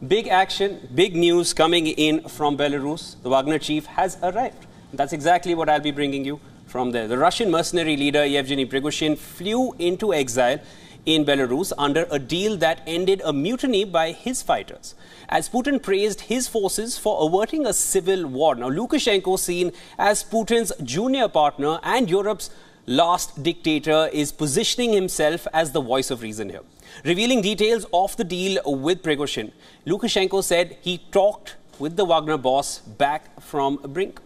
Big action, big news coming in from Belarus. The Wagner chief has arrived. That's exactly what I'll be bringing you from there. The Russian mercenary leader Yevgeny Prigozhin flew into exile in Belarus under a deal that ended a mutiny by his fighters, as Putin praised his forces for averting a civil war. Now, Lukashenko, seen as Putin's junior partner and Europe's last dictator, is positioning himself as the voice of reason here. Revealing details of the deal with Prigozhin, Lukashenko said he talked with the Wagner boss back from brink.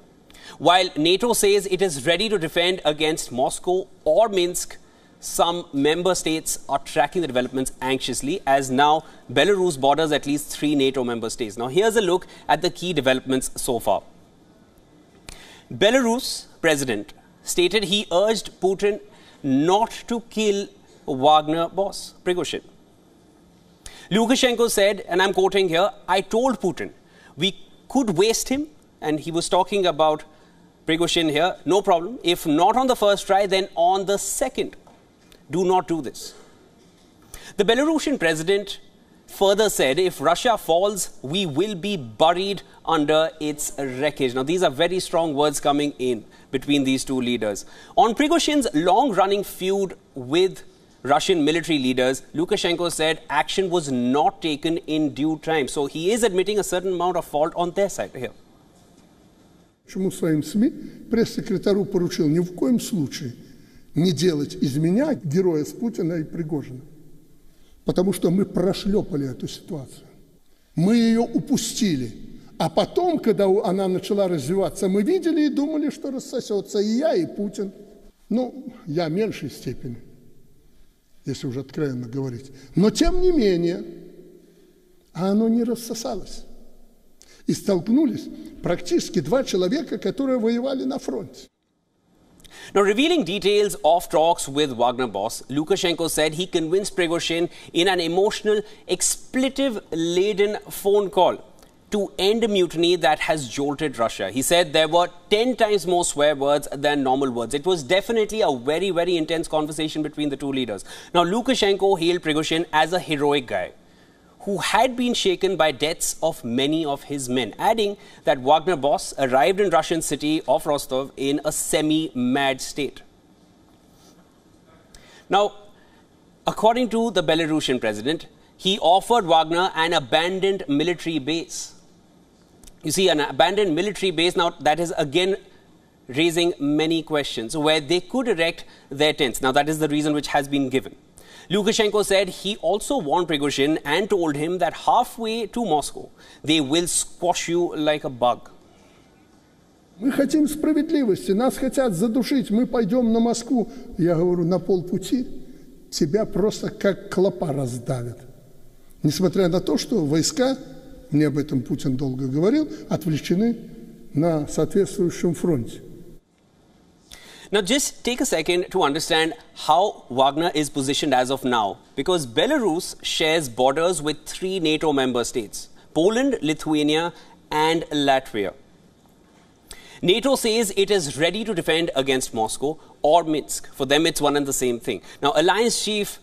While NATO says it is ready to defend against Moscow or Minsk, some member states are tracking the developments anxiously, as now Belarus borders at least 3 NATO member states. Now, here's a look at the key developments so far. Belarus president stated he urged Putin not to kill Wagner boss Prigozhin. Lukashenko said, and I'm quoting here, "I told Putin we could waste him," and he was talking about Prigozhin here, "no problem. If not on the first try, then on the second. Do not do this." The Belarusian president further said, "If Russia falls, we will be buried under its wreckage." Now, these are very strong words coming in between these two leaders. On Prigozhin's long-running feud with Russian military leaders, Lukashenko said action was not taken in due time. So he is admitting a certain amount of fault on their side here. Почему своим СМИ пресс-секретарю поручил ни в коем случае не делать из меня героя с Путина и Пригожина? Потому что мы прошлепали эту ситуацию. Мы ее упустили. А потом, когда она начала развиваться, мы видели и думали, что рассосется и я, и Путин. Ну, я в меньшей степени, если уже откровенно говорить. Но тем не менее, оно не рассосалось. И столкнулись практически 2 человека, которые воевали на фронте. Now, revealing details of talks with Wagner boss, Lukashenko said he convinced Prigozhin in an emotional, expletive-laden phone call to end a mutiny that has jolted Russia. He said there were 10 times more swear words than normal words. It was definitely a very, very intense conversation between the two leaders. Now, Lukashenko hailed Prigozhin as a heroic guy who had been shaken by deaths of many of his men, adding that Wagner boss arrived in Russian city of Rostov in a semi-mad state. Now, according to the Belarusian president, he offered Wagner an abandoned military base. You see, an abandoned military base, now that is again raising many questions, where they could erect their tents. Now, that is the reason which has been given. Lukashenko said he also warned Prigozhin and told him that halfway to Moscow, they will squash you like a bug. Мы хотим справедливости, нас хотят задушить, мы пойдем на Москву. Я говорю, на полпути тебя просто как клопа раздавят. Несмотря на то, что войска, мне об этом Путин долго говорил, отвлечены на соответствующем фронте. Now, just take a second to understand how Wagner is positioned as of now, because Belarus shares borders with 3 NATO member states, Poland, Lithuania, and Latvia. NATO says it is ready to defend against Moscow or Minsk. For them, it's one and the same thing. Now, Alliance Chief,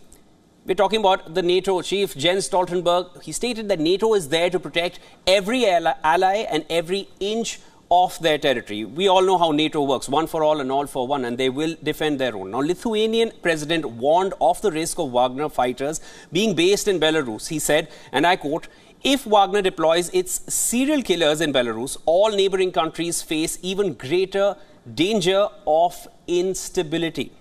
we're talking about the NATO chief, Jens Stoltenberg, he stated that NATO is there to protect every ally and every inch of their territory. We all know how NATO works, one for all and all for one, and they will defend their own. Now, Lithuanian president warned of the risk of Wagner fighters being based in Belarus. He said, and I quote, "If Wagner deploys its serial killers in Belarus, all neighboring countries face even greater danger of instability."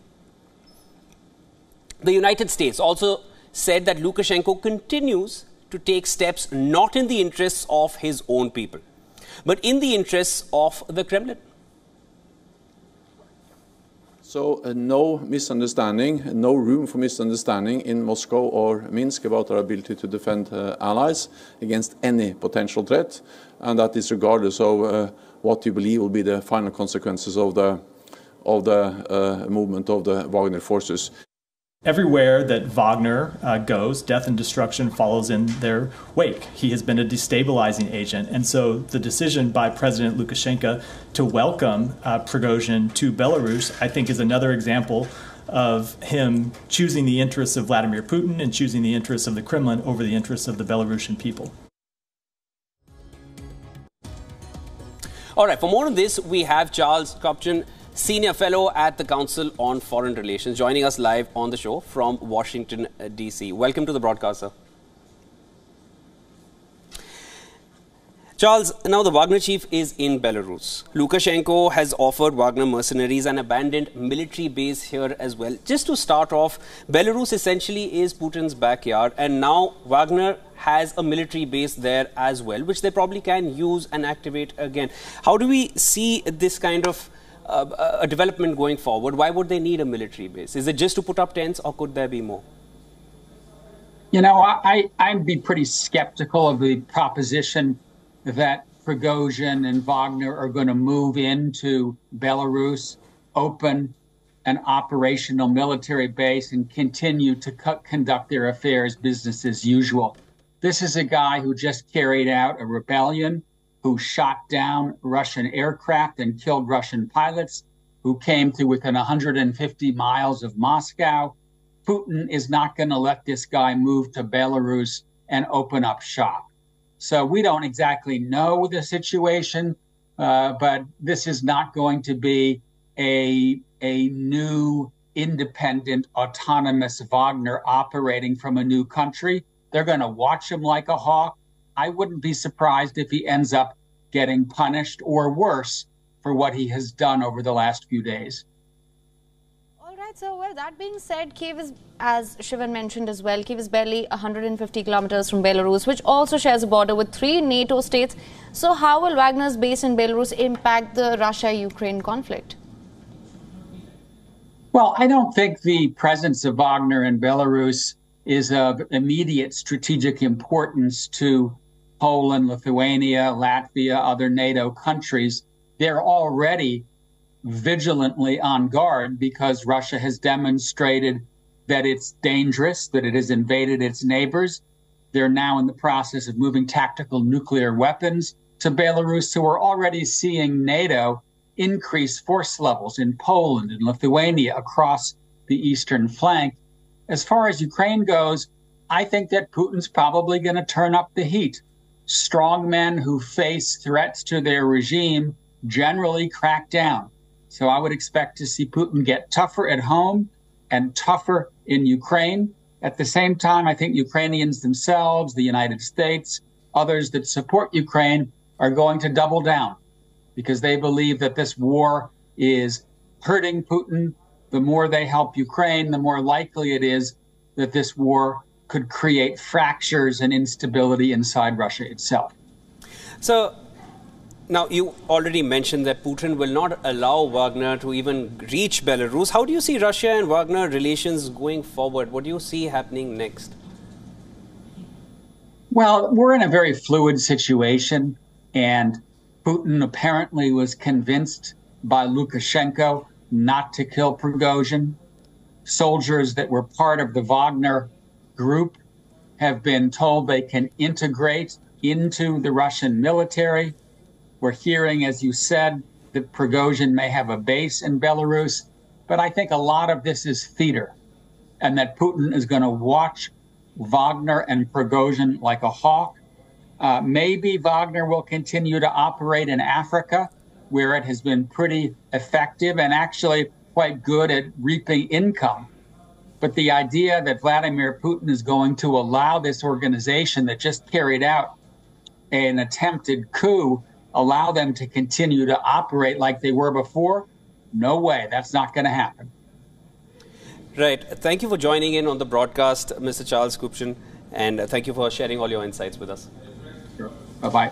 The United States also said that Lukashenko continues to take steps not in the interests of his own people, but in the interests of the Kremlin. So no misunderstanding, no room for misunderstanding in Moscow or Minsk about our ability to defend allies against any potential threat, and that is regardless of what you believe will be the final consequences of the movement of the Wagner forces. Everywhere that Wagner goes, death and destruction follows in their wake. He has been a destabilizing agent. And so the decision by President Lukashenko to welcome Prigozhin to Belarus, I think, is another example of him choosing the interests of Vladimir Putin and choosing the interests of the Kremlin over the interests of the Belarusian people. All right, for more on this, we have Charles Kupchan, Senior Fellow at the Council on Foreign Relations, joining us live on the show from Washington, D.C. Welcome to the broadcast, sir. Charles, now the Wagner chief is in Belarus. Lukashenko has offered Wagner mercenaries an abandoned military base here as well. Just to start off, Belarus essentially is Putin's backyard, and now Wagner has a military base there as well, which they probably can use and activate again. How do we see this kind of a development going forward? Why would they need a military base? Is it just to put up tents, or could there be more? You know, I'd be pretty skeptical of the proposition that Prigozhin and Wagner are going to move into Belarus, open an operational military base, and continue to conduct their affairs business as usual. This is a guy who just carried out a rebellion, who shot down Russian aircraft and killed Russian pilots, who came to within 150 miles of Moscow. Putin is not going to let this guy move to Belarus and open up shop. So we don't exactly know the situation, but this is not going to be a new independent autonomous Wagner operating from a new country. They're going to watch him like a hawk. I wouldn't be surprised if he ends up getting punished or worse for what he has done over the last few days. All right, so well, that being said, Kiev is, as Shivan mentioned as well, Kiev is barely 150 kilometers from Belarus, which also shares a border with 3 NATO states. So how will Wagner's base in Belarus impact the Russia-Ukraine conflict? Well, I don't think the presence of Wagner in Belarus is of immediate strategic importance to Poland, Lithuania, Latvia, other NATO countries. They're already vigilantly on guard because Russia has demonstrated that it's dangerous, that it has invaded its neighbors. They're now in the process of moving tactical nuclear weapons to Belarus, so we're already seeing NATO increase force levels in Poland and Lithuania across the eastern flank. As far as Ukraine goes, I think that Putin's probably going to turn up the heat. Strong men who face threats to their regime generally crack down. So I would expect to see Putin get tougher at home and tougher in Ukraine. At the same time, I think Ukrainians themselves, the United States, others that support Ukraine are going to double down because they believe that this war is hurting Putin. The more they help Ukraine, the more likely it is that this war could create fractures and instability inside Russia itself. So, now, you already mentioned that Putin will not allow Wagner to even reach Belarus. How do you see Russia and Wagner relations going forward? What do you see happening next? Well, we're in a very fluid situation, and Putin apparently was convinced by Lukashenko not to kill Prigozhin. Soldiers that were part of the Wagner group have been told they can integrate into the Russian military. We're hearing, as you said, that Prigozhin may have a base in Belarus, but I think a lot of this is theater, and that Putin is going to watch Wagner and Prigozhin like a hawk. Maybe Wagner will continue to operate in Africa, where it has been pretty effective and actually quite good at reaping income. But the idea that Vladimir Putin is going to allow this organization that just carried out an attempted coup, allow them to continue to operate like they were before? No way. That's not going to happen. Right. Thank you for joining in on the broadcast, Mr. Charles Kupchan, and thank you for sharing all your insights with us. Sure. Bye-bye.